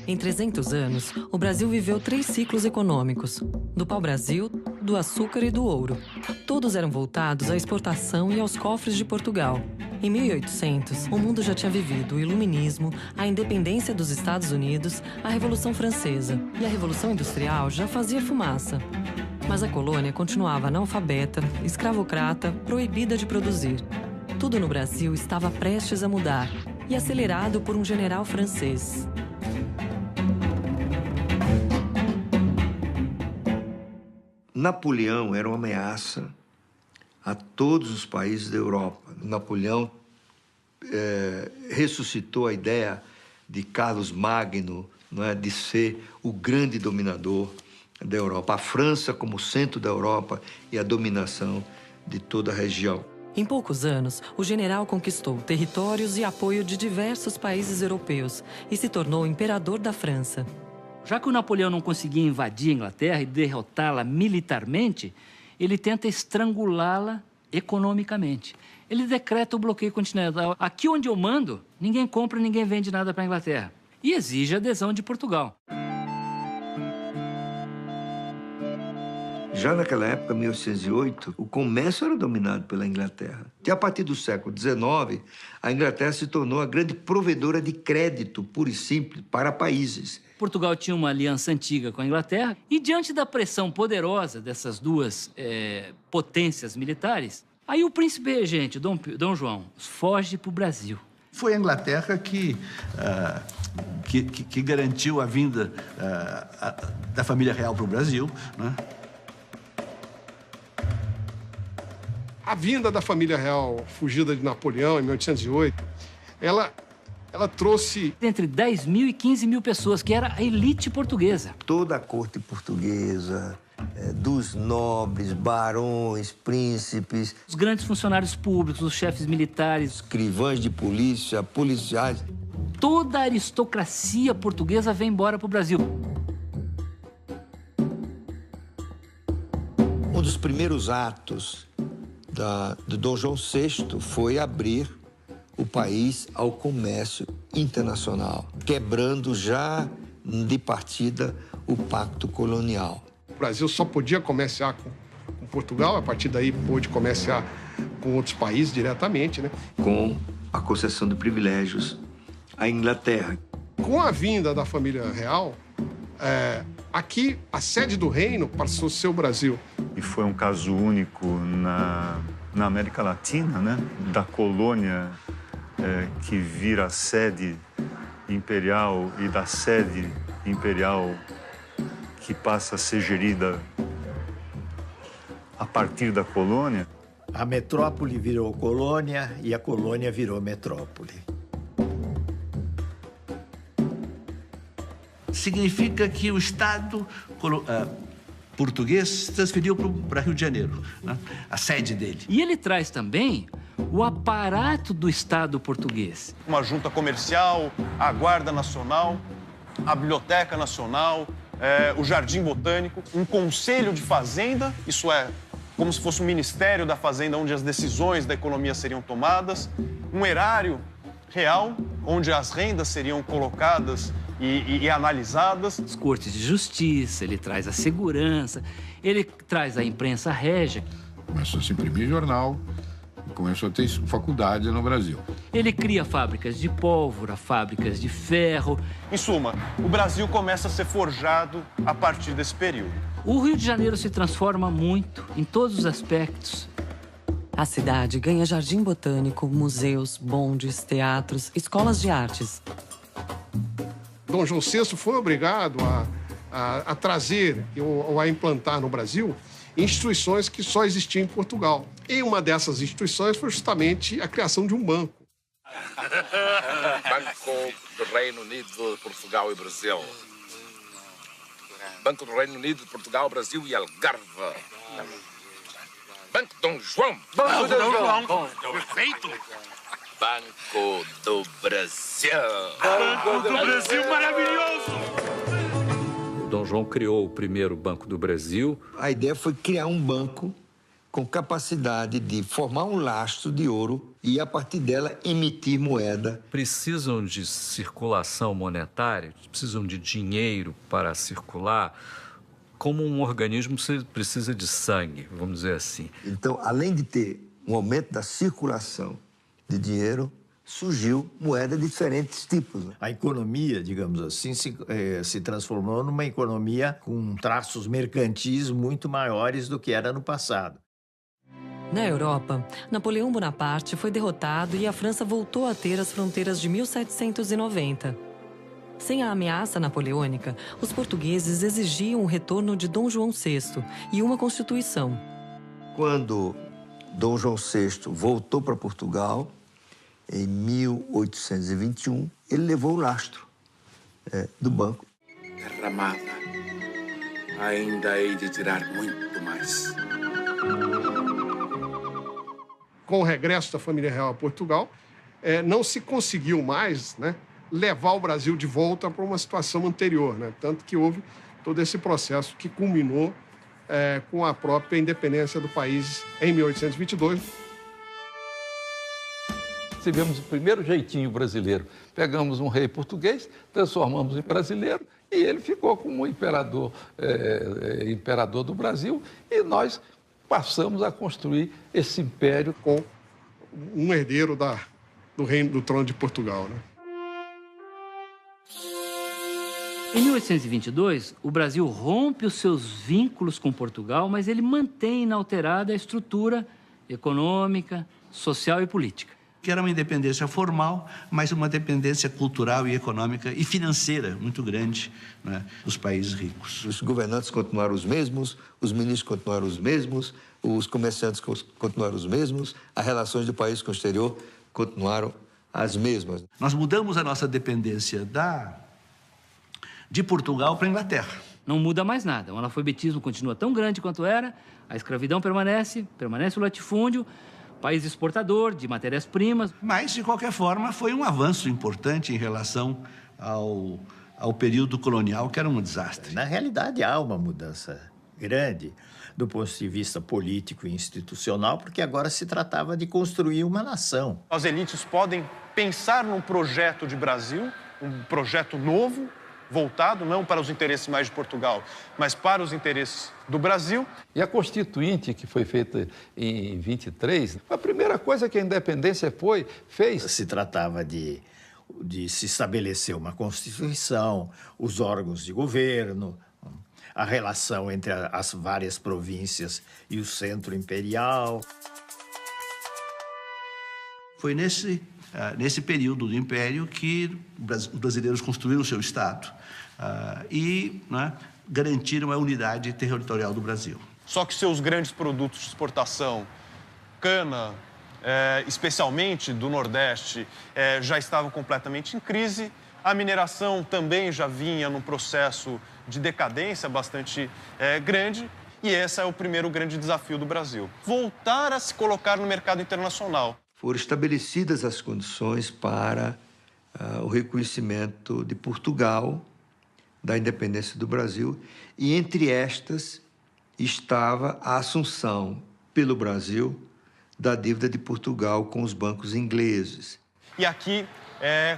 Em 300 anos, o Brasil viveu 3 ciclos econômicos: do pau-brasil, do açúcar e do ouro. Todos eram voltados à exportação e aos cofres de Portugal. Em 1800, o mundo já tinha vivido o Iluminismo, a independência dos Estados Unidos, a Revolução Francesa, e a Revolução Industrial já fazia fumaça. Mas a colônia continuava analfabeta, escravocrata, proibida de produzir. Tudo no Brasil estava prestes a mudar, e acelerado por um general francês. Napoleão era uma ameaça a todos os países da Europa. Napoleão ressuscitou a ideia de Carlos Magno, não é, de ser o grande dominador da Europa. A França como centro da Europa e a dominação de toda a região. Em poucos anos, o general conquistou territórios e apoio de diversos países europeus e se tornou imperador da França. Já que o Napoleão não conseguia invadir a Inglaterra e derrotá-la militarmente, ele tenta estrangulá-la economicamente. Ele decreta o bloqueio continental. Aqui onde eu mando, ninguém compra, ninguém vende nada para a Inglaterra. E exige a adesão de Portugal. Já naquela época, 1808, o comércio era dominado pela Inglaterra. E a partir do século XIX, a Inglaterra se tornou a grande provedora de crédito, puro e simples, para países. Portugal tinha uma aliança antiga com a Inglaterra e, diante da pressão poderosa dessas duas potências militares, aí o príncipe regente, Dom João, foge para o Brasil. Foi a Inglaterra que garantiu a vinda da família real para o Brasil, né? A vinda da família real fugida de Napoleão em 1808, ela trouxe entre 10 mil e 15 mil pessoas, que era a elite portuguesa. Toda a corte portuguesa, dos nobres, barões, príncipes, os grandes funcionários públicos, os chefes militares, escrivães de polícia, policiais. Toda a aristocracia portuguesa vem embora para o Brasil. Um dos primeiros atos do Dom João VI foi abrir o país ao comércio internacional, quebrando já de partida o pacto colonial. O Brasil só podia comerciar com Portugal, a partir daí pôde comerciar com outros países diretamente, né? Com a concessão de privilégios à Inglaterra. Com a vinda da família real, aqui a sede do reino passou a ser o Brasil. E foi um caso único na América Latina, né? Da colônia que vira sede imperial e da sede imperial que passa a ser gerida a partir da colônia. A metrópole virou colônia e a colônia virou metrópole. Significa que o Estado português se transferiu para Rio de Janeiro, né? A sede dele. E ele traz também o aparato do Estado português. Uma junta comercial, a Guarda Nacional, a Biblioteca Nacional, o Jardim Botânico, um Conselho de Fazenda, isso é, como se fosse um Ministério da Fazenda, onde as decisões da economia seriam tomadas, um erário real, onde as rendas seriam colocadas e analisadas. As cortes de justiça, ele traz a segurança, ele traz a imprensa régia. Começou a se imprimir jornal, começou a ter faculdade no Brasil. Ele cria fábricas de pólvora, fábricas de ferro. Em suma, o Brasil começa a ser forjado a partir desse período. O Rio de Janeiro se transforma muito, em todos os aspectos. A cidade ganha jardim botânico, museus, bondes, teatros, escolas de artes. Dom João VI foi obrigado a trazer ou a implantar no Brasil instituições que só existiam em Portugal. E uma dessas instituições foi justamente a criação de um banco. Banco do Reino Unido, Portugal e Brasil. Banco do Reino Unido, Portugal, Brasil e Algarve. Banco Dom João. Banco Dom João. Perfeito. Banco do Brasil. Banco do Brasil maravilhoso. Dom João criou o primeiro Banco do Brasil. A ideia foi criar um banco com capacidade de formar um lastro de ouro e, a partir dela, emitir moeda. Precisam de circulação monetária, precisam de dinheiro para circular, como um organismo precisa de sangue, vamos dizer assim. Então, além de ter um aumento da circulação de dinheiro, surgiu moeda de diferentes tipos. A economia, digamos assim, se transformou numa economia com traços mercantis muito maiores do que era no passado. Na Europa, Napoleão Bonaparte foi derrotado e a França voltou a ter as fronteiras de 1790. Sem a ameaça napoleônica, os portugueses exigiam o retorno de Dom João VI e uma constituição. Quando Dom João VI voltou para Portugal, em 1821, ele levou o lastro do banco. Terra amada, ainda hei de tirar muito mais. Com o regresso da família real a Portugal, não se conseguiu mais, né, levar o Brasil de volta para uma situação anterior, né? Tanto que houve todo esse processo que culminou com a própria independência do país em 1822. Tivemos o primeiro jeitinho brasileiro. Pegamos um rei português, transformamos em brasileiro e ele ficou como imperador do Brasil e nós passamos a construir esse império com um herdeiro do reino do trono de Portugal, né? Em 1822, o Brasil rompe os seus vínculos com Portugal, mas ele mantém inalterada a estrutura econômica, social e política. Que era uma independência formal, mas uma dependência cultural e econômica e financeira muito grande, né, dos países ricos. Os governantes continuaram os mesmos, os ministros continuaram os mesmos, os comerciantes continuaram os mesmos, as relações do país com o exterior continuaram as mesmas. Nós mudamos a nossa dependência de Portugal para a Inglaterra. Não muda mais nada. O analfabetismo continua tão grande quanto era, a escravidão permanece o latifúndio, país exportador de matérias-primas. Mas, de qualquer forma, foi um avanço importante em relação ao período colonial, que era um desastre. Na realidade, há uma mudança grande do ponto de vista político e institucional, porque agora se tratava de construir uma nação. As elites podem pensar num projeto de Brasil, um projeto novo, voltado não para os interesses mais de Portugal, mas para os interesses do Brasil. E a Constituinte, que foi feita em 23, a primeira coisa que a independência fez... Se tratava de se estabelecer uma Constituição, os órgãos de governo, a relação entre as várias províncias e o centro imperial. Foi nesse período do Império que os brasileiros construíram o seu Estado e, né, garantiram a unidade territorial do Brasil. Só que seus grandes produtos de exportação, cana, especialmente do Nordeste, já estavam completamente em crise. A mineração também já vinha num processo de decadência bastante grande. E esse é o primeiro grande desafio do Brasil: voltar a se colocar no mercado internacional. Foram estabelecidas as condições para o reconhecimento de Portugal, da independência do Brasil, e entre estas estava a assunção pelo Brasil da dívida de Portugal com os bancos ingleses. E aqui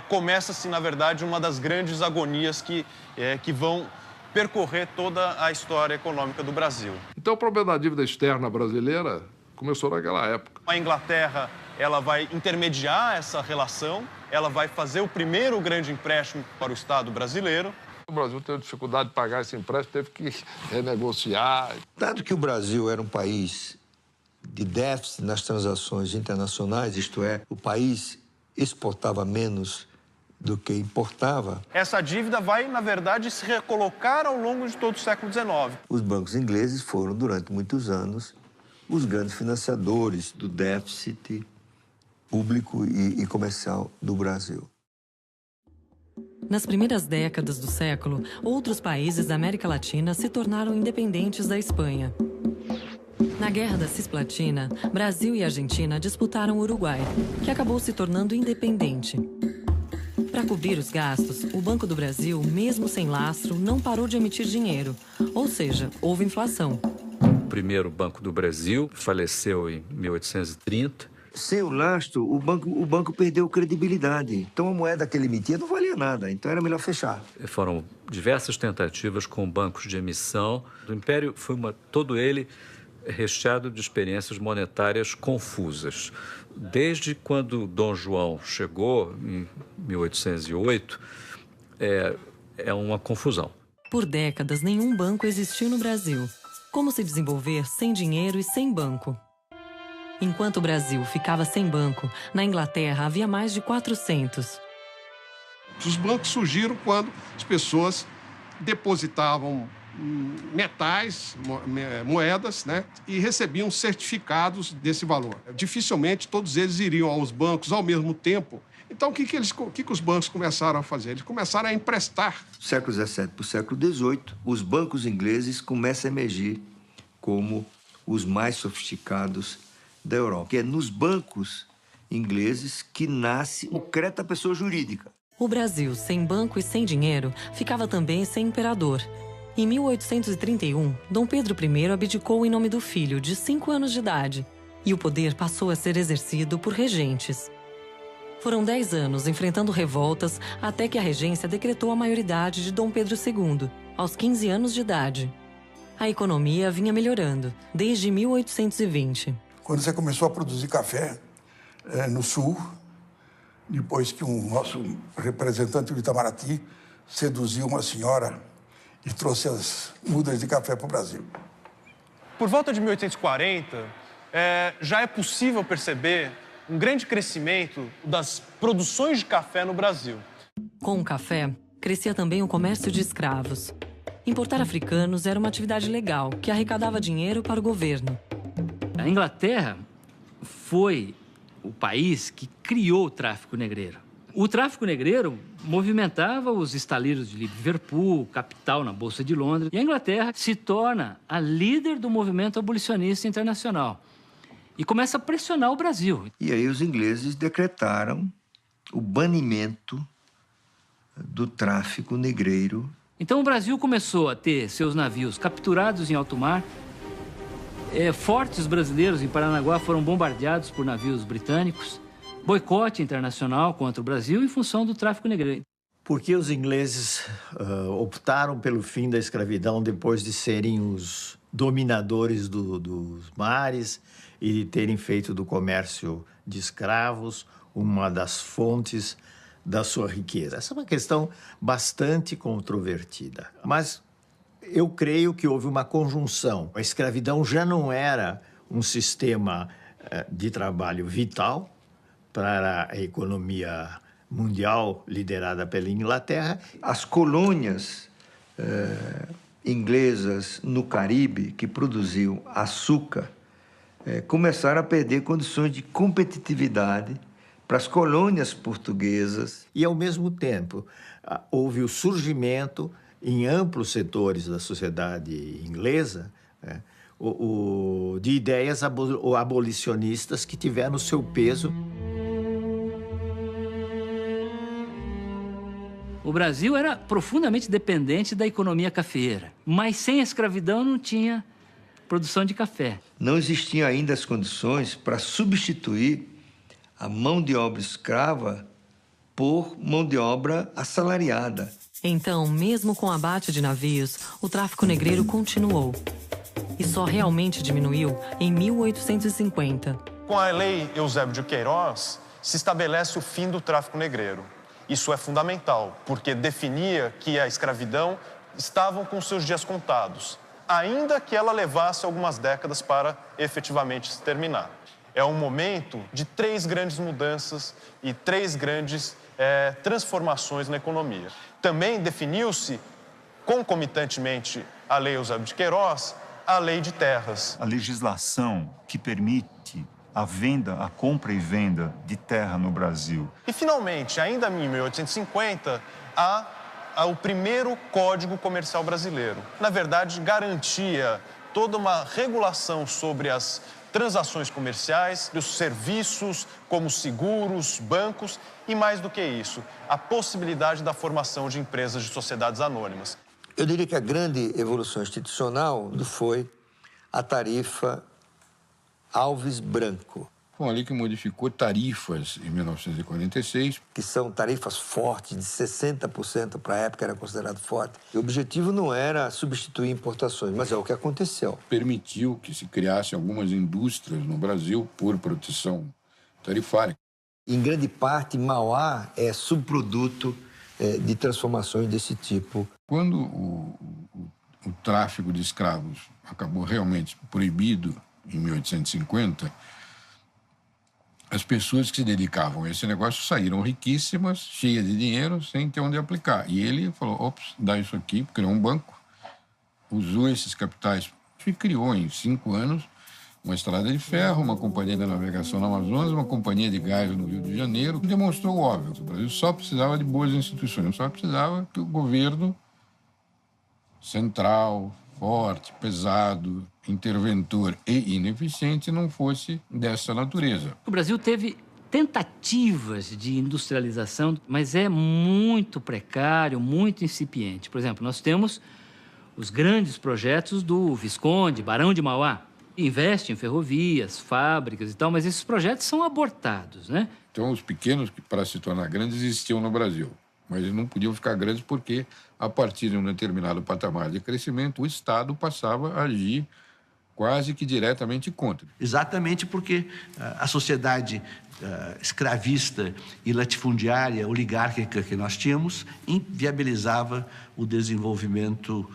começa-se, na verdade, uma das grandes agonias que vão percorrer toda a história econômica do Brasil. Então, o problema da dívida externa brasileira começou naquela época. A Inglaterra, ela vai intermediar essa relação, ela vai fazer o primeiro grande empréstimo para o Estado brasileiro. O Brasil teve dificuldade de pagar esse empréstimo, teve que renegociar. Dado que o Brasil era um país de déficit nas transações internacionais, isto é, o país exportava menos do que importava. Essa dívida vai, na verdade, se recolocar ao longo de todo o século XIX. Os bancos ingleses foram, durante muitos anos, os grandes financiadores do déficit público e comercial do Brasil. Nas primeiras décadas do século, outros países da América Latina se tornaram independentes da Espanha. Na Guerra da Cisplatina, Brasil e Argentina disputaram o Uruguai, que acabou se tornando independente. Para cobrir os gastos, o Banco do Brasil, mesmo sem lastro, não parou de emitir dinheiro, ou seja, houve inflação. primeiro Banco do Brasil, faleceu em 1830. Sem o lastro, o banco perdeu credibilidade. Então, a moeda que ele emitia não valia nada. Então, era melhor fechar. Foram diversas tentativas com bancos de emissão. O Império foi todo ele recheado de experiências monetárias confusas. Desde quando Dom João chegou, em 1808, é uma confusão. Por décadas, nenhum banco existiu no Brasil. Como se desenvolver sem dinheiro e sem banco? Enquanto o Brasil ficava sem banco, na Inglaterra havia mais de 400. Os bancos surgiram quando as pessoas depositavam metais, moedas, né, e recebiam certificados desse valor. Dificilmente todos eles iriam aos bancos ao mesmo tempo. Então, o que os bancos começaram a fazer? Eles começaram a emprestar. Do século XVII para o século XVIII, os bancos ingleses começam a emergir como os mais sofisticados da Europa. Que é nos bancos ingleses que nasce o crédito à pessoa jurídica. O Brasil, sem banco e sem dinheiro, ficava também sem imperador. Em 1831, Dom Pedro I abdicou em nome do filho, de 5 anos de idade, e o poder passou a ser exercido por regentes. Foram 10 anos enfrentando revoltas até que a regência decretou a maioridade de Dom Pedro II, aos 15 anos de idade. A economia vinha melhorando, desde 1820. Quando você começou a produzir café no Sul, depois que um nosso representante do Itamaraty seduziu uma senhora e trouxe as mudas de café para o Brasil. Por volta de 1840, já é possível perceber um grande crescimento das produções de café no Brasil. Com o café, crescia também o comércio de escravos. Importar africanos era uma atividade legal que arrecadava dinheiro para o governo. A Inglaterra foi o país que criou o tráfico negreiro. O tráfico negreiro movimentava os estaleiros de Liverpool, capital na Bolsa de Londres. E a Inglaterra se torna a líder do movimento abolicionista internacional. E começa a pressionar o Brasil. E aí os ingleses decretaram o banimento do tráfico negreiro. Então o Brasil começou a ter seus navios capturados em alto mar. Fortes brasileiros em Paranaguá foram bombardeados por navios britânicos. Boicote internacional contra o Brasil em função do tráfico negreiro. Por que os ingleses optaram pelo fim da escravidão depois de serem os dominadores dos mares e terem feito do comércio de escravos uma das fontes da sua riqueza? Essa é uma questão bastante controvertida, mas eu creio que houve uma conjunção. A escravidão já não era um sistema de trabalho vital para a economia mundial liderada pela Inglaterra. As colônias inglesas no Caribe, que produziam açúcar, começaram a perder condições de competitividade para as colônias portuguesas. E, ao mesmo tempo, houve o surgimento em amplos setores da sociedade inglesa de ideias abolicionistas que tiveram o seu peso. O Brasil era profundamente dependente da economia cafeeira, mas sem a escravidão não tinha produção de café. Não existiam ainda as condições para substituir a mão de obra escrava por mão de obra assalariada. Então, mesmo com o abate de navios, o tráfico negreiro continuou. E só realmente diminuiu em 1850. Com a Lei Eusébio de Queiroz, se estabelece o fim do tráfico negreiro. Isso é fundamental, porque definia que a escravidão estava com seus dias contados, ainda que ela levasse algumas décadas para efetivamente se terminar. É um momento de 3 grandes mudanças e 3 grandes transformações na economia. Também definiu-se, concomitantemente à Lei Eusébio de Queiroz, a Lei de Terras. A legislação que permite a compra e venda de terra no Brasil. E, finalmente, ainda em 1850, há o primeiro Código Comercial Brasileiro. Na verdade, garantia toda uma regulação sobre as transações comerciais, os serviços como seguros, bancos e, mais do que isso, a possibilidade da formação de empresas de sociedades anônimas. Eu diria que a grande evolução institucional foi a tarifa Alves Branco. Foi ali que modificou tarifas em 1946. Que são tarifas fortes, de 60% para a época era considerado forte. O objetivo não era substituir importações, mas é o que aconteceu. Permitiu que se criassem algumas indústrias no Brasil por proteção tarifária. Em grande parte, Mauá é subproduto de transformações desse tipo. Quando o tráfico de escravos acabou realmente proibido em 1850, as pessoas que se dedicavam a esse negócio saíram riquíssimas, cheias de dinheiro, sem ter onde aplicar. E ele falou, ops, dá isso aqui, criou um banco, usou esses capitais e criou em 5 anos uma estrada de ferro, uma companhia de navegação no Amazonas, uma companhia de gás no Rio de Janeiro. Demonstrou o óbvio. O Brasil só precisava de boas instituições, só precisava que o governo central, forte, pesado, interventor e ineficiente não fosse dessa natureza. O Brasil teve tentativas de industrialização, mas é muito precário, muito incipiente. Por exemplo, nós temos os grandes projetos do Visconde, Barão de Mauá. Investe em ferrovias, fábricas e tal, mas esses projetos são abortados, né? Então, os pequenos, para se tornar grandes, existiam no Brasil. Mas eles não podiam ficar grandes porque, a partir de um determinado patamar de crescimento, o Estado passava a agir quase que diretamente contra. Exatamente porque a sociedade escravista e latifundiária, oligárquica que nós tínhamos, inviabilizava o desenvolvimento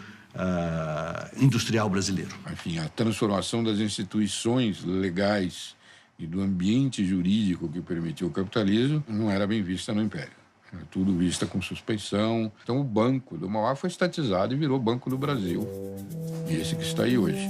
industrial brasileiro. Enfim, a transformação das instituições legais e do ambiente jurídico que permitiu o capitalismo não era bem vista no Império. Era tudo vista com suspeição. Então, o Banco do Mauá foi estatizado e virou Banco do Brasil. Esse que está aí hoje.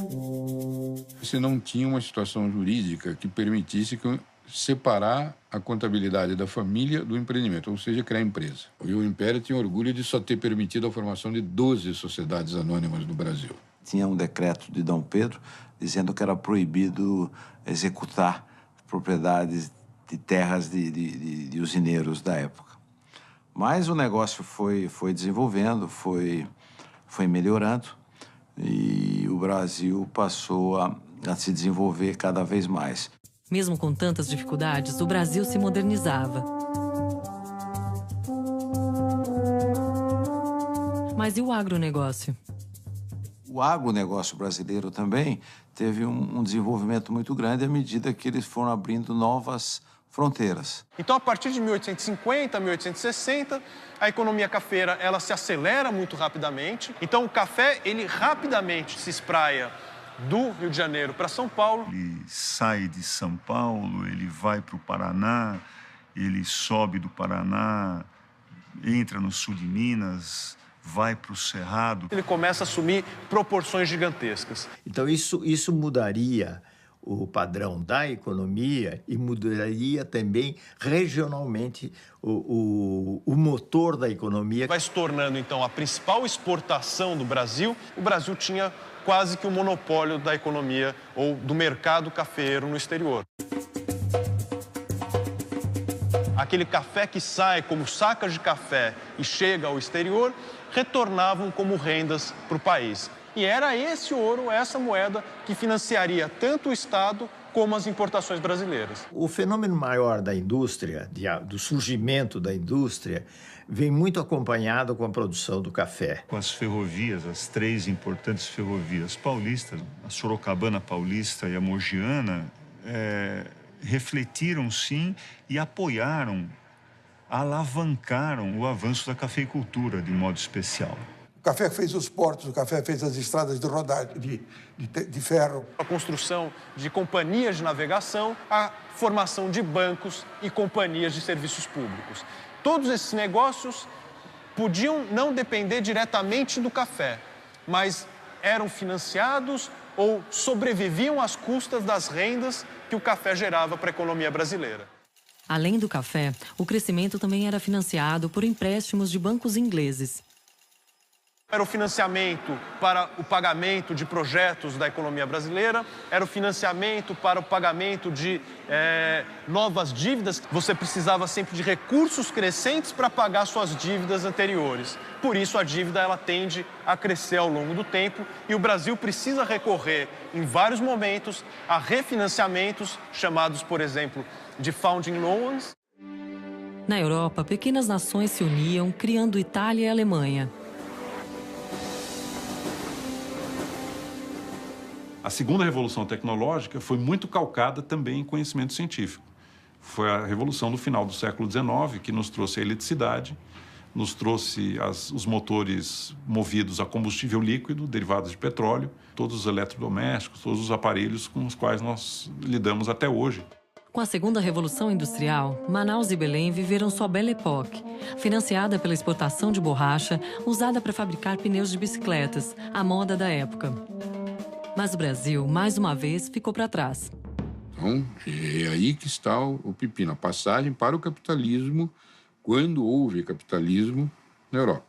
Você não tinha uma situação jurídica que permitisse separar a contabilidade da família do empreendimento, ou seja, criar empresa. E o Império tinha orgulho de só ter permitido a formação de 12 sociedades anônimas no Brasil. Tinha um decreto de Dom Pedro dizendo que era proibido executar propriedades de terras de usineiros da época. Mas o negócio foi desenvolvendo, foi melhorando e o Brasil passou a se desenvolver cada vez mais. Mesmo com tantas dificuldades, o Brasil se modernizava. Mas e o agronegócio? O agronegócio brasileiro também teve um desenvolvimento muito grande à medida que eles foram abrindo novas fronteiras. Então, a partir de 1850, 1860, a economia cafeira ela se acelera muito rapidamente. Então, o café ele rapidamente se espraia do Rio de Janeiro para São Paulo. Ele sai de São Paulo, ele vai para o Paraná, ele sobe do Paraná, entra no sul de Minas, vai para o Cerrado. Ele começa a assumir proporções gigantescas. Então, isso mudaria o padrão da economia e mudaria também regionalmente o motor da economia. Vai se tornando, então, a principal exportação do Brasil. O Brasil tinha quase que o monopólio da economia ou do mercado cafeeiro no exterior. Aquele café que sai como sacas de café e chega ao exterior, retornavam como rendas para o país. E era esse ouro, essa moeda, que financiaria tanto o Estado como as importações brasileiras. O fenômeno maior da indústria, do surgimento da indústria, vem muito acompanhado com a produção do café. Com as ferrovias, as 3 importantes ferrovias paulistas, a Sorocabana Paulista e a Mogiana, refletiram sim e apoiaram, alavancaram o avanço da cafeicultura de modo especial. O café fez os portos, o café fez as estradas de rodagem, de ferro. A construção de companhias de navegação, a formação de bancos e companhias de serviços públicos. Todos esses negócios podiam não depender diretamente do café, mas eram financiados ou sobreviviam às custas das rendas que o café gerava para a economia brasileira. Além do café, o crescimento também era financiado por empréstimos de bancos ingleses. Era o financiamento para o pagamento de projetos da economia brasileira, era o financiamento para o pagamento de novas dívidas. Você precisava sempre de recursos crescentes para pagar suas dívidas anteriores. Por isso, a dívida ela tende a crescer ao longo do tempo e o Brasil precisa recorrer, em vários momentos, a refinanciamentos, chamados, por exemplo, de founding loans. Na Europa, pequenas nações se uniam, criando Itália e Alemanha. A segunda revolução tecnológica foi muito calcada também em conhecimento científico. Foi a revolução do final do século XIX que nos trouxe a eletricidade, nos trouxe os motores movidos a combustível líquido, derivados de petróleo, todos os eletrodomésticos, todos os aparelhos com os quais nós lidamos até hoje. Com a segunda revolução industrial, Manaus e Belém viveram sua Belle Époque, financiada pela exportação de borracha usada para fabricar pneus de bicicletas, a moda da época. Mas o Brasil, mais uma vez, ficou para trás. Então, é aí que está o pepino, a passagem para o capitalismo, quando houve capitalismo na Europa.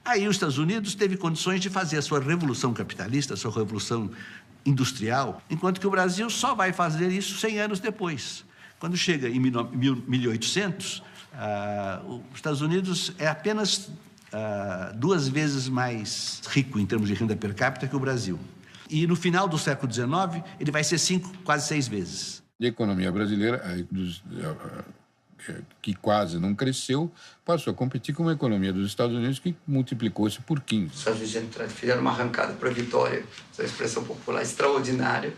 Aí os Estados Unidos teve condições de fazer a sua revolução capitalista, a sua revolução industrial, enquanto que o Brasil só vai fazer isso 100 anos depois. Quando chega em 1800, os Estados Unidos é apenas 2 vezes mais rico em termos de renda per capita que o Brasil. E no final do século XIX, ele vai ser 5, quase 6 vezes. A economia brasileira, que quase não cresceu, passou a competir com a economia dos Estados Unidos, que multiplicou-se por 15. Os Estados Unidos fizeram uma arrancada para a vitória, essa expressão popular extraordinária,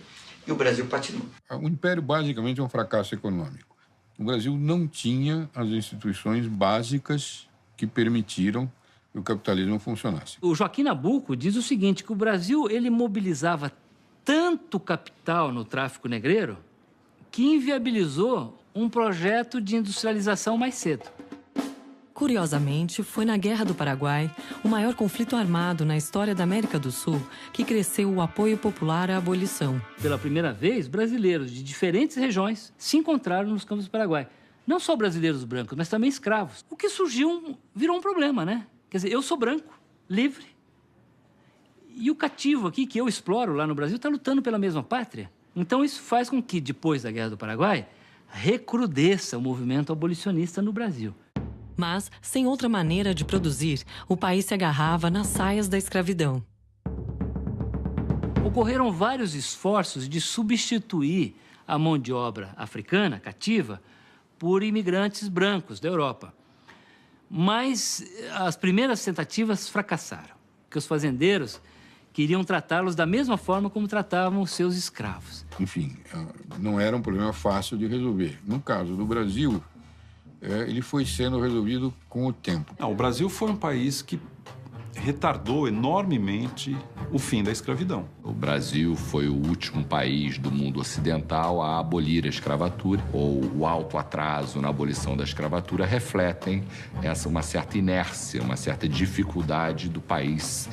e o Brasil patinou. O Império, basicamente, é um fracasso econômico. O Brasil não tinha as instituições básicas que permitiram que o capitalismo funcionasse. O Joaquim Nabuco diz o seguinte, que o Brasil ele mobilizava tanto capital no tráfico negreiro que inviabilizou um projeto de industrialização mais cedo. Curiosamente, foi na Guerra do Paraguai, o maior conflito armado na história da América do Sul, que cresceu o apoio popular à abolição. Pela primeira vez, brasileiros de diferentes regiões se encontraram nos campos do Paraguai. Não só brasileiros brancos, mas também escravos. O que virou um problema, né? Quer dizer, eu sou branco, livre, e o cativo aqui, que eu exploro lá no Brasil, está lutando pela mesma pátria. Então, isso faz com que, depois da Guerra do Paraguai, recrudesça o movimento abolicionista no Brasil. Mas, sem outra maneira de produzir, o país se agarrava nas saias da escravidão. Ocorreram vários esforços de substituir a mão de obra africana, cativa, por imigrantes brancos da Europa. Mas as primeiras tentativas fracassaram, porque os fazendeiros queriam tratá-los da mesma forma como tratavam os seus escravos. Enfim, não era um problema fácil de resolver. No caso do Brasil, ele foi sendo resolvido com o tempo. O Brasil foi um país que retardou enormemente o fim da escravidão. O Brasil foi o último país do mundo ocidental a abolir a escravatura, ou o alto atraso na abolição da escravatura refletem uma certa inércia, uma certa dificuldade do país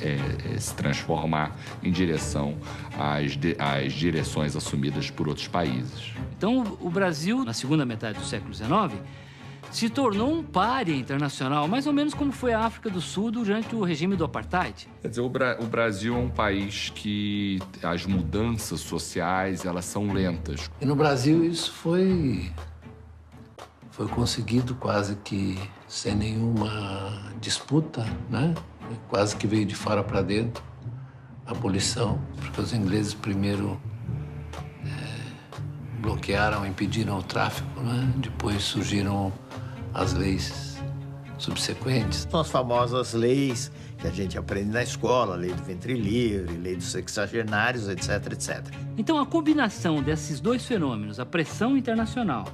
se transformar em direção às direções assumidas por outros países. Então, o Brasil, na segunda metade do século XIX, se tornou um pária internacional, mais ou menos como foi a África do Sul durante o regime do Apartheid. Quer dizer, o Brasil é um país que as mudanças sociais, elas são lentas. E no Brasil isso foi conseguido quase que sem nenhuma disputa, né? Quase que veio de fora para dentro, a abolição, porque os ingleses primeiro bloquearam, impediram o tráfico, né? Depois surgiram as leis subsequentes. São as famosas leis que a gente aprende na escola, lei do ventre livre, lei dos sexagenários, etc, etc. Então, a combinação desses dois fenômenos, a pressão internacional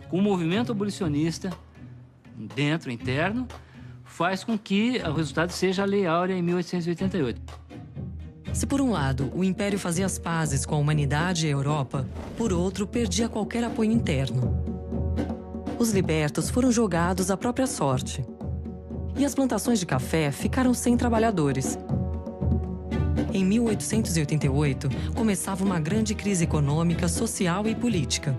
com o movimento abolicionista dentro, interno, faz com que o resultado seja a Lei Áurea em 1888. Se por um lado o Império fazia as pazes com a humanidade e a Europa, por outro perdia qualquer apoio interno. Os libertos foram jogados à própria sorte. E as plantações de café ficaram sem trabalhadores. Em 1888, começava uma grande crise econômica, social e política.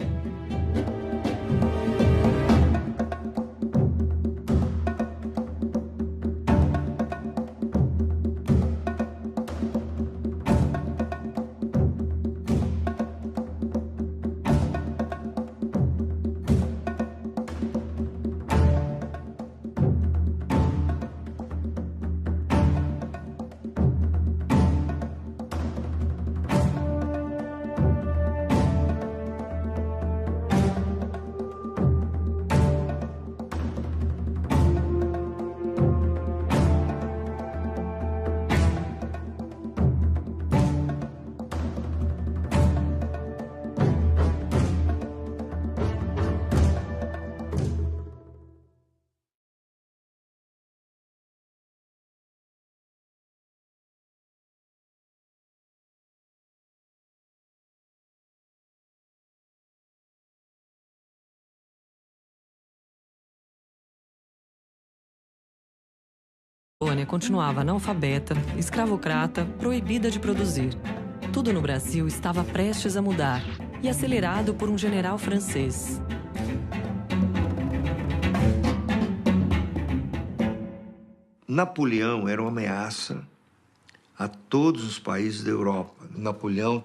A colônia continuava analfabeta, escravocrata, proibida de produzir. Tudo no Brasil estava prestes a mudar e acelerado por um general francês. Napoleão era uma ameaça a todos os países da Europa. Napoleão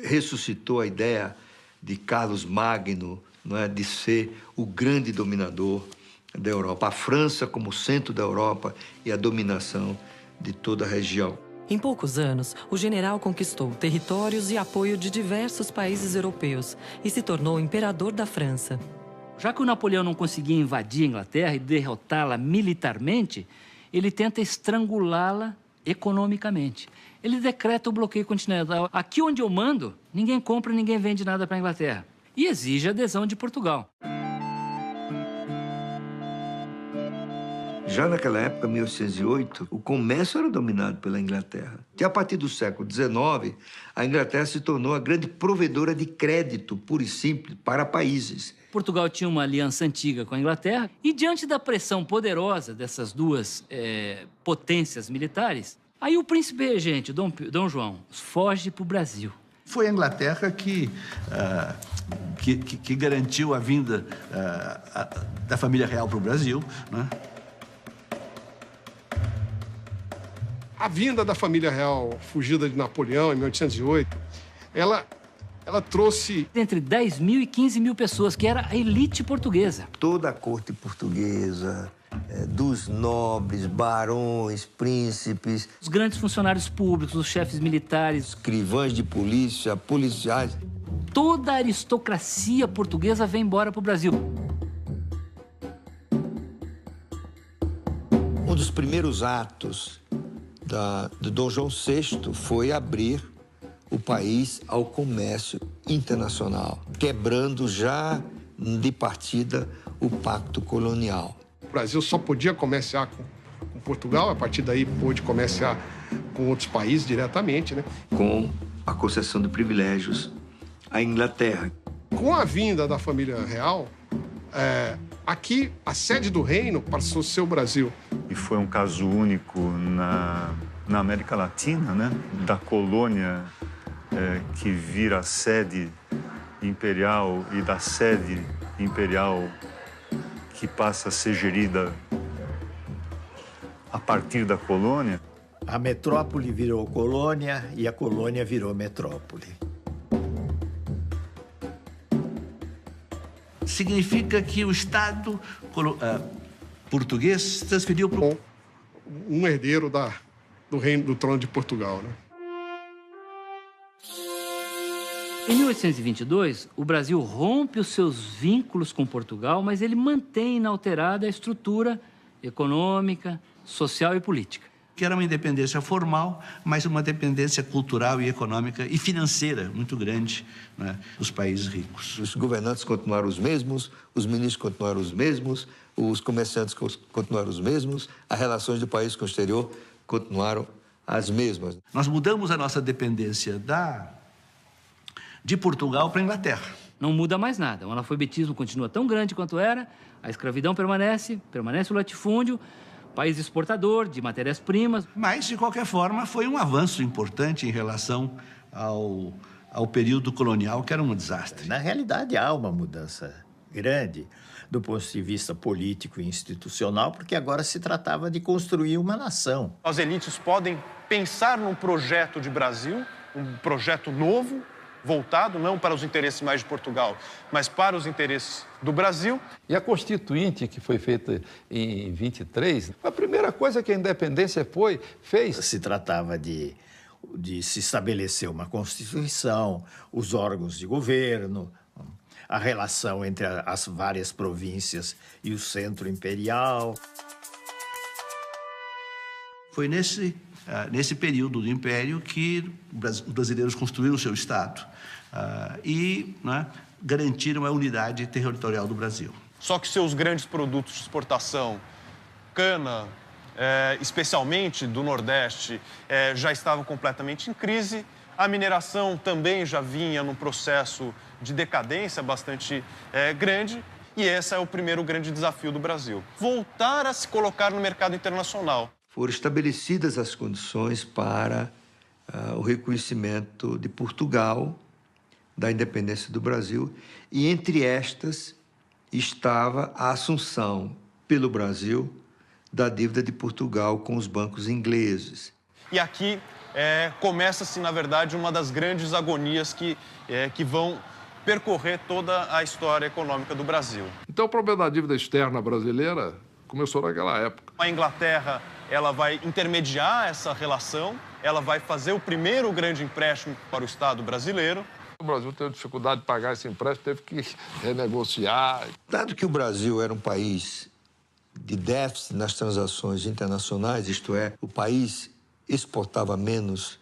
ressuscitou a ideia de Carlos Magno, não é, de ser o grande dominador da Europa. A França como centro da Europa e a dominação de toda a região. Em poucos anos, o general conquistou territórios e apoio de diversos países europeus e se tornou imperador da França. Já que o Napoleão não conseguia invadir a Inglaterra e derrotá-la militarmente, ele tenta estrangulá-la economicamente. Ele decreta o bloqueio continental. Aqui onde eu mando, ninguém compra, ninguém vende nada para a Inglaterra. E exige a adesão de Portugal. Já naquela época, 1808, o comércio era dominado pela Inglaterra. E a partir do século XIX, a Inglaterra se tornou a grande provedora de crédito, puro e simples, para países. Portugal tinha uma aliança antiga com a Inglaterra e, diante da pressão poderosa dessas duas potências militares, aí o príncipe regente, Dom João, foge para o Brasil. Foi a Inglaterra que garantiu a vinda da família real para o Brasil, né? A vinda da família real fugida de Napoleão em 1808, ela trouxe entre 10 mil e 15 mil pessoas, que era a elite portuguesa. Toda a corte portuguesa, dos nobres, barões, príncipes. Os grandes funcionários públicos, os chefes militares. Escrivães de polícia, policiais. Toda a aristocracia portuguesa vem embora para o Brasil. Um dos primeiros atos de Dom João VI foi abrir o país ao comércio internacional, quebrando já de partida o pacto colonial. O Brasil só podia comerciar com Portugal, a partir daí pôde comerciar com outros países diretamente, né? Com a concessão de privilégios à Inglaterra. Com a vinda da família real, aqui a sede do reino passou a ser o Brasil. E foi um caso único na América Latina, né? Da colônia que vira sede imperial e da sede imperial que passa a ser gerida a partir da colônia. A metrópole virou colônia e a colônia virou metrópole. Significa que o Estado português se transferiu para um herdeiro do reino do trono de Portugal, né? Em 1822, o Brasil rompe os seus vínculos com Portugal, mas ele mantém inalterada a estrutura econômica, social e política. Que era uma independência formal, mas uma dependência cultural e econômica e financeira muito grande, né, dos países ricos. Os governantes continuaram os mesmos, os ministros continuaram os mesmos, os comerciantes continuaram os mesmos, as relações do país com o exterior continuaram as mesmas. Nós mudamos a nossa dependência de Portugal para a Inglaterra. Não muda mais nada. O analfabetismo continua tão grande quanto era, a escravidão permanece o latifúndio, país exportador de matérias-primas. Mas, de qualquer forma, foi um avanço importante em relação ao período colonial, que era um desastre. Na realidade, há uma mudança grande do ponto de vista político e institucional, porque agora se tratava de construir uma nação. As elites podem pensar num projeto de Brasil, um projeto novo, voltado não para os interesses mais de Portugal, mas para os interesses do Brasil. E a Constituinte, que foi feita em 23, a primeira coisa que a independência fez... Se tratava de se estabelecer uma Constituição, os órgãos de governo, a relação entre as várias províncias e o centro imperial. Foi nesse período do Império que os brasileiros construíram o seu Estado e, né, garantiram a unidade territorial do Brasil. Só que seus grandes produtos de exportação, cana, especialmente do Nordeste, já estavam completamente em crise. A mineração também já vinha num processo de decadência bastante grande. E esse é o primeiro grande desafio do Brasil: voltar a se colocar no mercado internacional. Foram estabelecidas as condições para o reconhecimento de Portugal, da independência do Brasil, e entre estas estava a assunção pelo Brasil da dívida de Portugal com os bancos ingleses. E aqui começa-se, na verdade, uma das grandes agonias que vão percorrer toda a história econômica do Brasil. Então, o problema da dívida externa brasileira começou naquela época. A Inglaterra, ela vai intermediar essa relação, ela vai fazer o primeiro grande empréstimo para o Estado brasileiro. O Brasil teve dificuldade de pagar esse empréstimo, teve que renegociar. Dado que o Brasil era um país de déficit nas transações internacionais, isto é, o país exportava menos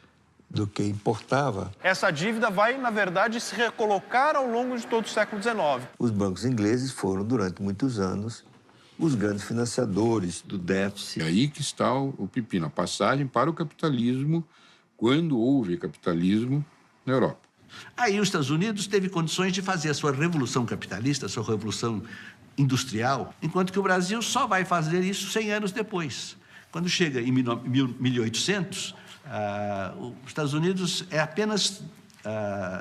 do que importava. Essa dívida vai, na verdade, se recolocar ao longo de todo o século XIX. Os bancos ingleses foram, durante muitos anos, os grandes financiadores do déficit. É aí que está o pepino, a passagem para o capitalismo, quando houve capitalismo na Europa. Aí os Estados Unidos teve condições de fazer a sua revolução capitalista, a sua revolução industrial, enquanto que o Brasil só vai fazer isso 100 anos depois. Quando chega em 1800, os Estados Unidos é apenas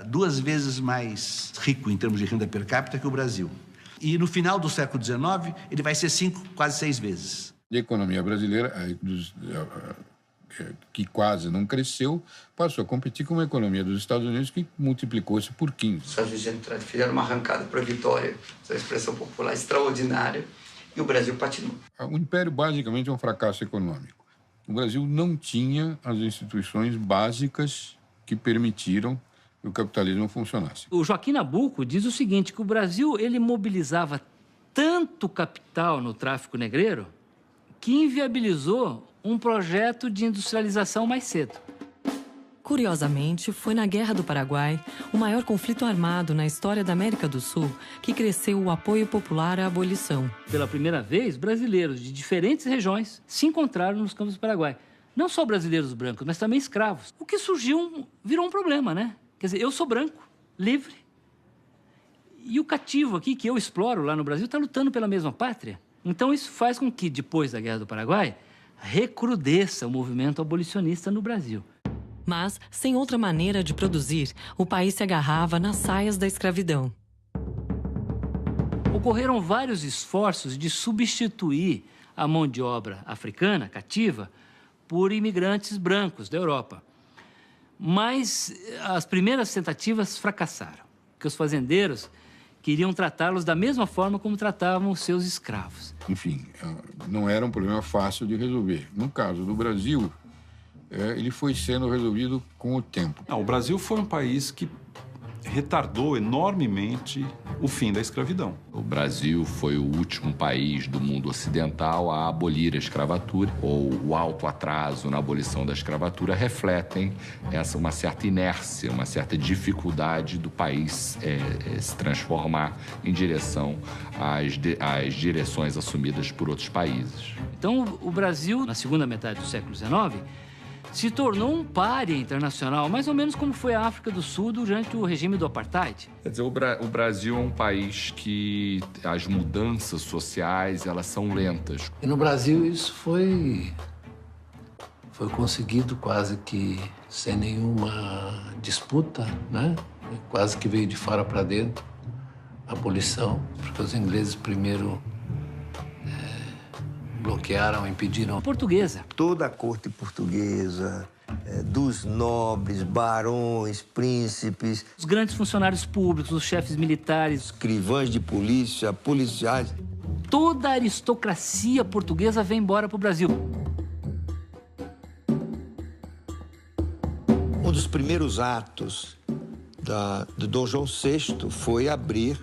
2 vezes mais rico em termos de renda per capita que o Brasil. E no final do século XIX, ele vai ser 5, quase 6 vezes. A economia brasileira, que quase não cresceu, passou a competir com a economia dos Estados Unidos, que multiplicou-se por 15. Os Estados Unidos fizeram uma arrancada para a vitória, essa expressão popular extraordinária, e o Brasil patinou. O Império, basicamente, é um fracasso econômico. O Brasil não tinha as instituições básicas que permitiram que o capitalismo funcionasse. O Joaquim Nabuco diz o seguinte, que o Brasil ele mobilizava tanto capital no tráfico negreiro que inviabilizou um projeto de industrialização mais cedo. Curiosamente, foi na Guerra do Paraguai, o maior conflito armado na história da América do Sul, que cresceu o apoio popular à abolição. Pela primeira vez, brasileiros de diferentes regiões se encontraram nos campos do Paraguai. Não só brasileiros brancos, mas também escravos. O que virou um problema, né? Quer dizer, eu sou branco, livre, e o cativo aqui, que eu exploro lá no Brasil, está lutando pela mesma pátria. Então isso faz com que, depois da Guerra do Paraguai, recrudesça o movimento abolicionista no Brasil. Mas, sem outra maneira de produzir, o país se agarrava nas saias da escravidão. Ocorreram vários esforços de substituir a mão de obra africana, cativa, por imigrantes brancos da Europa. Mas as primeiras tentativas fracassaram, porque os fazendeiros queriam tratá-los da mesma forma como tratavam os seus escravos. Enfim, não era um problema fácil de resolver. No caso do Brasil, ele foi sendo resolvido com o tempo. O Brasil foi um país que retardou enormemente o fim da escravidão. O Brasil foi o último país do mundo ocidental a abolir a escravatura, ou o alto atraso na abolição da escravatura refletem uma certa inércia, uma certa dificuldade do país se transformar em direção às direções assumidas por outros países. Então, o Brasil, na segunda metade do século XIX, se tornou um pária internacional, mais ou menos como foi a África do Sul durante o regime do Apartheid. Quer dizer, o Brasil é um país que as mudanças sociais, elas são lentas. E no Brasil isso foi conseguido quase que sem nenhuma disputa, né? Quase que veio de fora para dentro, a abolição, porque os ingleses primeiro bloquearam, impediram. Portuguesa. Toda a corte portuguesa, dos nobres, barões, príncipes. Os grandes funcionários públicos, os chefes militares. Escrivães de polícia, policiais. Toda a aristocracia portuguesa vem embora para o Brasil. Um dos primeiros atos de Dom João VI foi abrir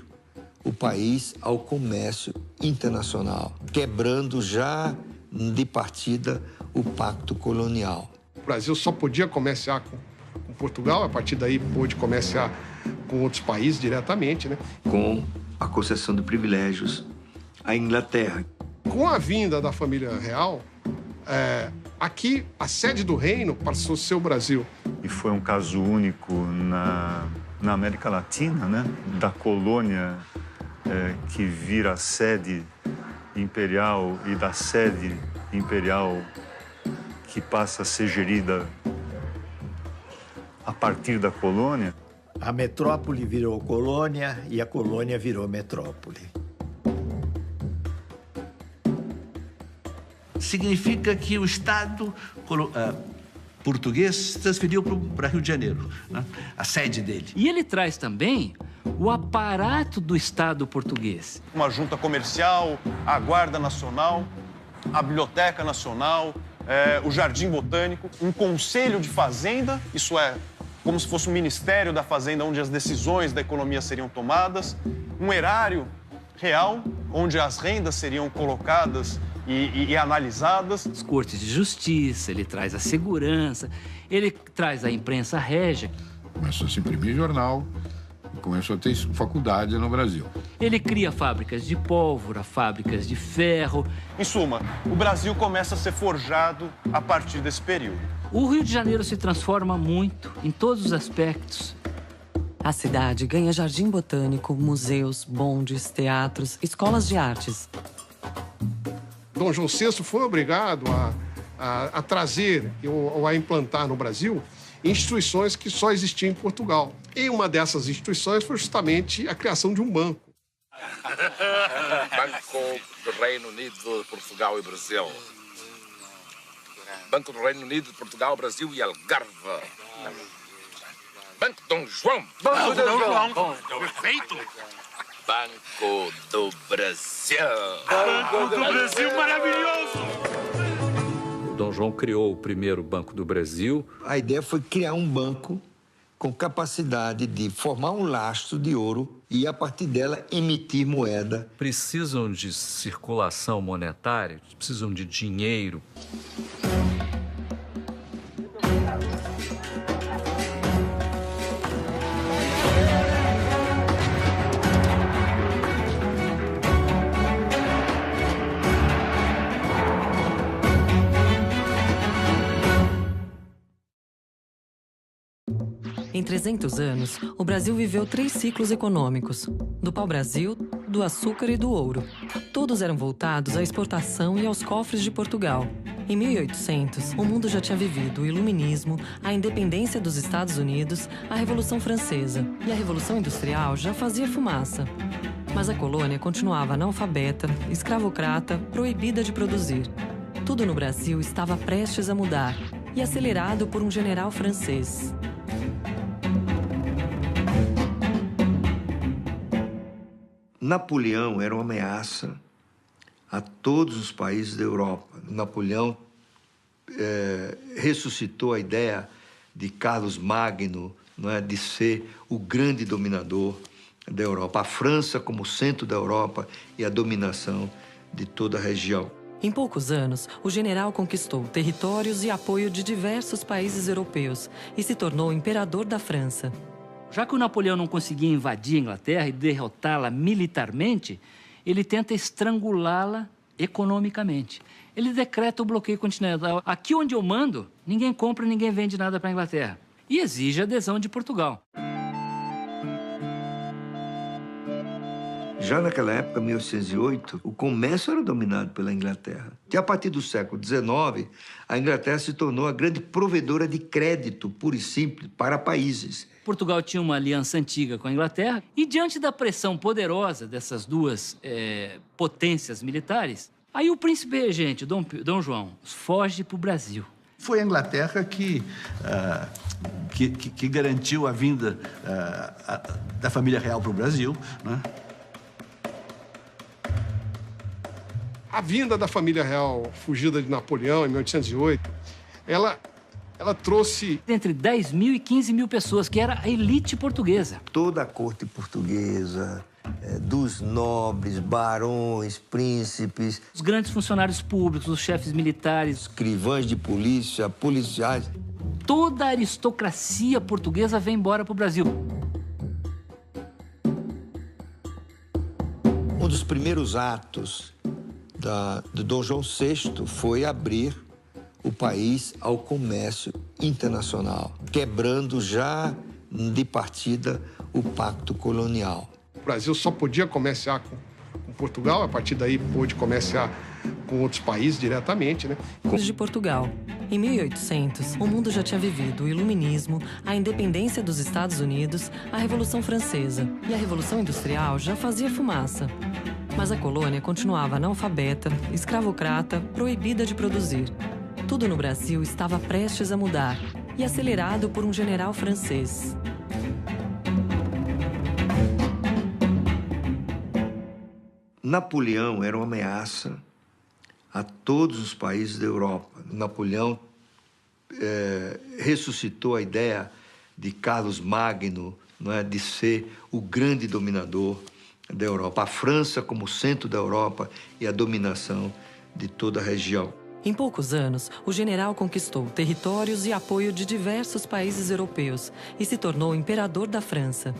o país ao comércio internacional, quebrando já de partida o pacto colonial. O Brasil só podia comerciar com Portugal, a partir daí pôde comerciar com outros países diretamente, né? Com a concessão de privilégios à Inglaterra. Com a vinda da família real, aqui a sede do reino passou a ser o Brasil. E foi um caso único na América Latina, né? Da colônia que vira sede imperial e da sede imperial que passa a ser gerida a partir da colônia. A metrópole virou colônia e a colônia virou metrópole. Significa que o Estado português se transferiu para Rio de Janeiro, né? A sede dele. E ele traz também o aparato do Estado português. Uma junta comercial, a Guarda Nacional, a Biblioteca Nacional, o Jardim Botânico, um Conselho de Fazenda, isso é, como se fosse um Ministério da Fazenda, onde as decisões da economia seriam tomadas, um erário real, onde as rendas seriam colocadas e analisadas. As cortes de justiça, ele traz a segurança, ele traz a imprensa régia. Começou a se imprimir jornal, começou a ter faculdade no Brasil. Ele cria fábricas de pólvora, fábricas de ferro. Em suma, o Brasil começa a ser forjado a partir desse período. O Rio de Janeiro se transforma muito, em todos os aspectos. A cidade ganha jardim botânico, museus, bondes, teatros, escolas de artes. Dom João VI foi obrigado a trazer ou a implantar no Brasil instituições que só existiam em Portugal. E uma dessas instituições foi justamente a criação de um banco. Banco do Reino Unido, Portugal e Brasil. Banco do Reino Unido, Portugal, Brasil e Algarve. Banco Dom João. Banco Dom João. Perfeito. Banco do Brasil. Banco do Brasil maravilhoso. Dom João criou o primeiro Banco do Brasil. A ideia foi criar um banco com capacidade de formar um lastro de ouro e, a partir dela, emitir moeda. Precisam de circulação monetária, precisam de dinheiro. Em 300 anos, o Brasil viveu 3 ciclos econômicos: do pau-brasil, do açúcar e do ouro. Todos eram voltados à exportação e aos cofres de Portugal. Em 1800, o mundo já tinha vivido o Iluminismo, a independência dos Estados Unidos, a Revolução Francesa. E a Revolução Industrial já fazia fumaça. Mas a colônia continuava analfabeta, escravocrata, proibida de produzir. Tudo no Brasil estava prestes a mudar, e acelerado por um general francês. Napoleão era uma ameaça a todos os países da Europa. Napoleão ressuscitou a ideia de Carlos Magno, não é, de ser o grande dominador da Europa. A França como centro da Europa e a dominação de toda a região. Em poucos anos, o general conquistou territórios e apoio de diversos países europeus e se tornou imperador da França. Já que o Napoleão não conseguia invadir a Inglaterra e derrotá-la militarmente, ele tenta estrangulá-la economicamente. Ele decreta o bloqueio continental. Aqui onde eu mando, ninguém compra, ninguém vende nada para a Inglaterra. E exige a adesão de Portugal. Já naquela época, 1808, o comércio era dominado pela Inglaterra. E a partir do século XIX, a Inglaterra se tornou a grande provedora de crédito, puro e simples, para países. Portugal tinha uma aliança antiga com a Inglaterra e, diante da pressão poderosa dessas duas potências militares, aí o príncipe regente, Dom João, foge para o Brasil. Foi a Inglaterra que garantiu a vinda da família real para o Brasil, né? A vinda da família real fugida de Napoleão em 1808, ela trouxe entre 10 mil e 15 mil pessoas, que era a elite portuguesa. Toda a corte portuguesa, dos nobres, barões, príncipes. Os grandes funcionários públicos, os chefes militares. Escrivães de polícia, policiais. Toda a aristocracia portuguesa vem embora para o Brasil. Um dos primeiros atos de Dom João VI foi abrir o país ao comércio internacional, quebrando já de partida o pacto colonial. O Brasil só podia comerciar com Portugal, a partir daí pôde comerciar com outros países diretamente, né? De Portugal. Em 1800, o mundo já tinha vivido o Iluminismo, a independência dos Estados Unidos, a Revolução Francesa. E a Revolução Industrial já fazia fumaça. Mas a colônia continuava analfabeta, escravocrata, proibida de produzir. Tudo no Brasil estava prestes a mudar e acelerado por um general francês. Napoleão era uma ameaça a todos os países da Europa. Napoleão ressuscitou a ideia de Carlos Magno, não é, de ser o grande dominador da Europa. A França como centro da Europa e a dominação de toda a região. Em poucos anos, o general conquistou territórios e apoio de diversos países europeus e se tornou imperador da França.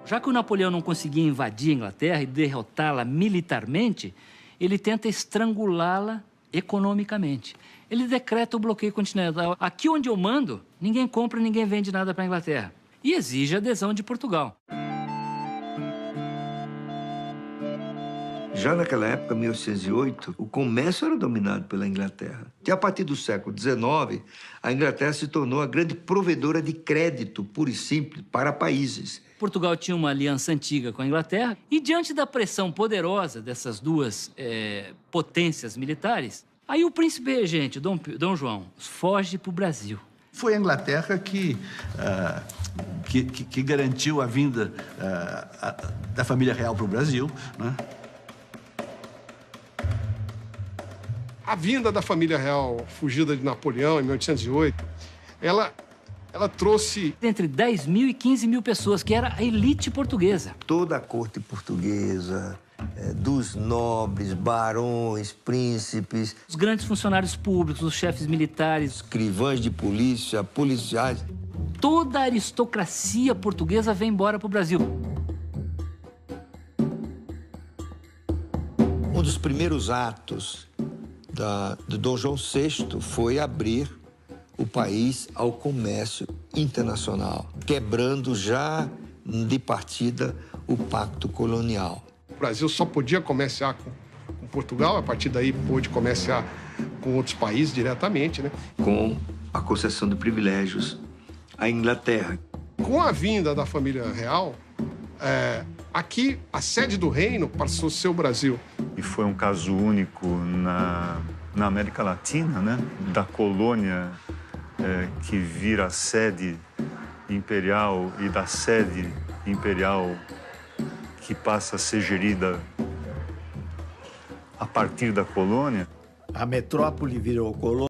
Já que o Napoleão não conseguia invadir a Inglaterra e derrotá-la militarmente, ele tenta estrangulá-la economicamente. Ele decreta o bloqueio continental. Aqui onde eu mando, ninguém compra, ninguém vende nada para a Inglaterra. E exige a adesão de Portugal. Já naquela época, 1808, o comércio era dominado pela Inglaterra. E a partir do século XIX, a Inglaterra se tornou a grande provedora de crédito, puro e simples, para países. Portugal tinha uma aliança antiga com a Inglaterra e, diante da pressão poderosa dessas duas potências militares, aí o príncipe regente, Dom João, foge para o Brasil. Foi a Inglaterra que garantiu a vinda da família real para o Brasil, né? A vinda da família real fugida de Napoleão em 1808, ela trouxe... Entre 10 mil e 15 mil pessoas, que era a elite portuguesa. Toda a corte portuguesa, dos nobres, barões, príncipes... Os grandes funcionários públicos, os chefes militares... Escrivães de polícia, policiais... Toda a aristocracia portuguesa vem embora para o Brasil. Um dos primeiros atos de Dom João VI foi abrir o país ao comércio internacional, quebrando já de partida o pacto colonial. O Brasil só podia comerciar com Portugal, a partir daí pôde comerciar com outros países diretamente, né? Com a concessão de privilégios à Inglaterra. Com a vinda da família real, aqui a sede do reino passou a ser o Brasil. E foi um caso único na América Latina, né? Da colônia que vira sede imperial e da sede imperial que passa a ser gerida a partir da colônia. A metrópole virou colônia.